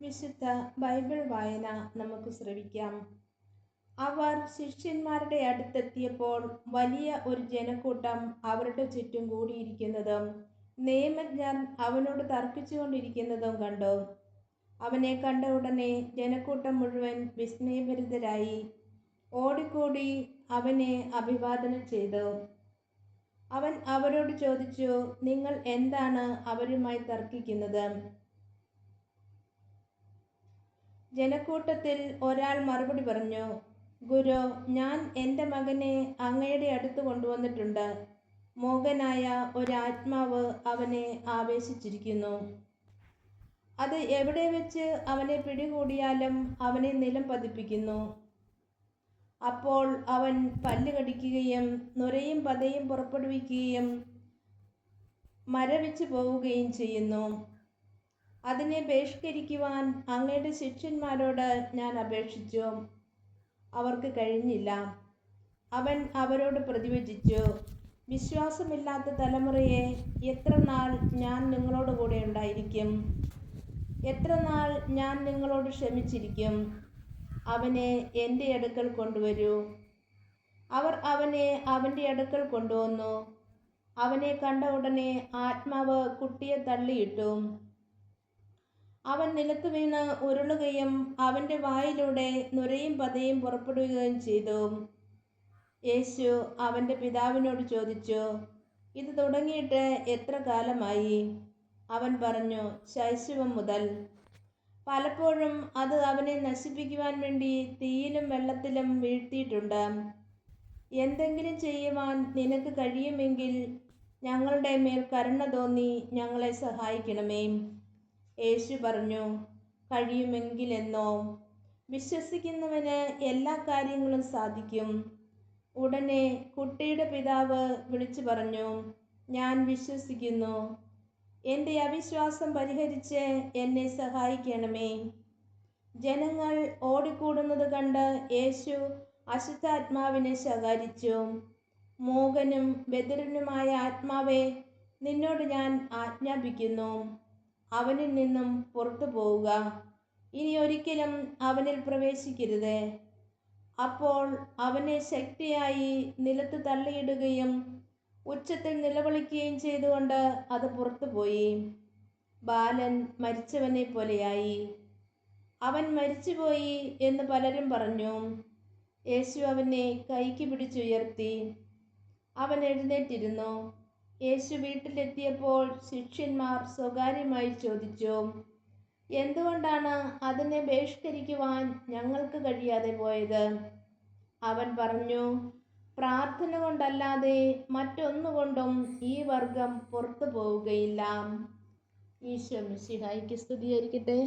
വിശുദ്ധ ബൈബിൾ വായന നമുക്ക് ശ്രവിക്കാം. അവർ ശിഷ്യന്മാരുടെ അടുത്തെത്തിയപ്പോൾ വലിയ ഒരു ജനക്കൂട്ടം അവരുടെ ചുറ്റും കൂടിയിരിക്കുന്നതും നിയമജ്ഞർ അവനോട് തർക്കിച്ചുകൊണ്ടിരിക്കുന്നതും കണ്ടു. അവനെ കണ്ട ഉടനെ ജനക്കൂട്ടം മുഴുവൻ വിസ്മയഭരിതരായി ഓടിക്കൂടി അവനെ അഭിവാദനം ചെയ്തു. അവൻ അവരോട് ചോദിച്ചു, നിങ്ങൾ എന്താണ് അവരുമായി തർക്കിക്കുന്നത്? ജനക്കൂട്ടത്തിൽ ഒരാൾ മറുപടി പറഞ്ഞു, ഗുരു, ഞാൻ എൻ്റെ മകനെ അങ്ങയുടെ അടുത്ത് കൊണ്ടുവന്നിട്ടുണ്ട്. മൂകനായ ഒരാത്മാവ് അവനെ ആവേശിച്ചിരിക്കുന്നു. അത് എവിടെ വെച്ച് അവനെ പിടികൂടിയാലും അവനെ നിലം പതിപ്പിക്കുന്നു. അപ്പോൾ അവൻ പല്ല് കടിക്കുകയും നുരയും പതയും പുറപ്പെടുവിക്കുകയും മരവിച്ചു പോവുകയും ചെയ്യുന്നു. അതിനെ ബഹിഷ്കരിക്കുവാൻ അങ്ങയുടെ ശിഷ്യന്മാരോട് ഞാൻ അപേക്ഷിച്ചു, അവർക്ക് കഴിഞ്ഞില്ല. അവൻ അവരോട് പ്രതിവചിച്ചു, വിശ്വാസമില്ലാത്ത തലമുറയെ, എത്ര നാൾ ഞാൻ നിങ്ങളോട് കൂടെ ഉണ്ടായിരിക്കും? എത്ര നാൾ ഞാൻ നിങ്ങളോട് ക്ഷമിച്ചിരിക്കും? അവനെ എൻ്റെ അടുക്കൽ കൊണ്ടുവരൂ. അവർ അവനെ അവൻ്റെ അടുക്കൽ കൊണ്ടുവന്നു. അവനെ കണ്ട ഉടനെ ആത്മാവ് കുട്ടിയെ തള്ളിയിട്ടു. അവൻ നിലത്ത് വീണ് ഉരുളുകയും അവൻ്റെ വായിലൂടെ നുരയും പതയും പുറപ്പെടുകയും ചെയ്തു. യേശു അവൻ്റെ പിതാവിനോട് ചോദിച്ചു, ഇത് തുടങ്ങിയിട്ട് എത്ര കാലമായി? അവൻ പറഞ്ഞു, ശൈശവം മുതൽ. പലപ്പോഴും അത് അവനെ നശിപ്പിക്കുവാൻ വേണ്ടി തീയിലും വെള്ളത്തിലും വീഴ്ത്തിയിട്ടുണ്ട്. എന്തെങ്കിലും ചെയ്യുവാൻ നിനക്ക് കഴിയുമെങ്കിൽ ഞങ്ങളുടെ മേൽ കരുണ തോന്നി ഞങ്ങളെ സഹായിക്കണമേ. യേശു പറഞ്ഞു, കഴിയുമെങ്കിലെന്നോ? വിശ്വസിക്കുന്നവന് എല്ലാ കാര്യങ്ങളും സാധിക്കും. ഉടനെ കുട്ടിയുടെ പിതാവ് വിളിച്ചു പറഞ്ഞു, ഞാൻ വിശ്വസിക്കുന്നു. എൻ്റെ അവിശ്വാസം പരിഹരിച്ച് എന്നെ സഹായിക്കണമേ. ജനങ്ങൾ ഓടിക്കൂടുന്നത് കണ്ട് യേശു അശുദ്ധാത്മാവിനെ ശകാരിച്ചു. മൂകനും ബധിരനുമായ ആത്മാവെ, നിന്നോട് ഞാൻ ആജ്ഞാപിക്കുന്നു, അവനിൽ നിന്നും പുറത്തു പോവുക. ഇനി ഒരിക്കലും അവനിൽ പ്രവേശിക്കരുത്. അപ്പോൾ അവനെ ശക്തിയായി നിലത്ത് തള്ളിയിടുകയും ഉച്ചത്തിൽ നിലവിളിക്കുകയും ചെയ്തുകൊണ്ട് അത് പുറത്തുപോയി. ബാലൻ മരിച്ചവനെ പോലെയായി. അവൻ മരിച്ചുപോയി എന്ന് പലരും പറഞ്ഞു. യേശു അവനെ കൈക്ക് പിടിച്ചുയർത്തി. അവൻ എഴുന്നേറ്റിരുന്നു. യേശു വീട്ടിലെത്തിയപ്പോൾ ശിഷ്യന്മാർ സ്വകാര്യമായി ചോദിച്ചു, എന്തുകൊണ്ടാണ് അതിനെ ബഹിഷ്കരിക്കുവാൻ ഞങ്ങൾക്ക് കഴിയാതെ പോയത്? അവൻ പറഞ്ഞു, പ്രാർത്ഥന കൊണ്ടല്ലാതെ മറ്റൊന്നുകൊണ്ടും ഈ വർഗം പുറത്തു പോവുകയില്ല. ഈശോ മിശിഹായ്ക്ക് സ്തുതിയായിരിക്കട്ടെ.